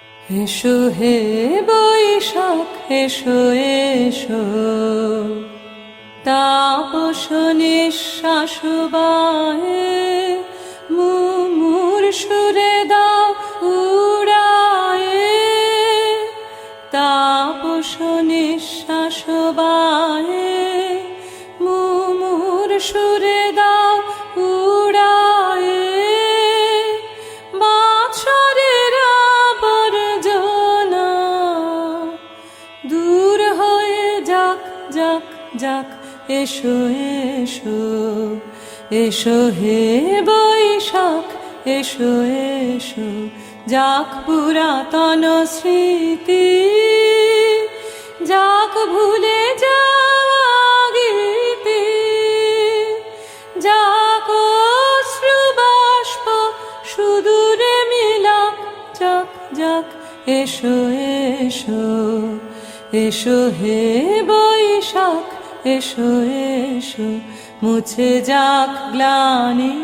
এসো হে বৈশাখ এসো এসো, তাপস নিঃশ্বাস বাহে মুমুর সুরে দাও উড়ায়ে, তাপস নিঃশ্বাস বাহে মুমুর সুরে দাও উড়ায়ে। বাছরের আবর্জনা দূর হয়ে যাক যাক যাক, এসো এসো এসো হে বৈশাখ এসো এসো, যাক পুরাতন স্মৃতি, যাক ভুলে যাওয়া গীতি, যাক অশ্রুবাষ্প সুদূরে মিলাক, যাক যাক এসো এসো এসো হে বৈশাখ এসো এসো। মুছে যাক গ্লানি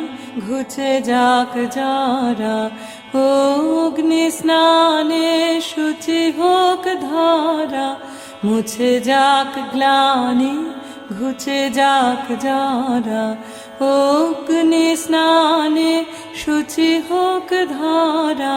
ঘুচে যাক যারা, অগ্নি স্নানে শুচি হোক ধারা। মুছে যাক গ্লানি ঘুচে যাক যারা, অগ্নি স্নানে শুচি হোক ধারা।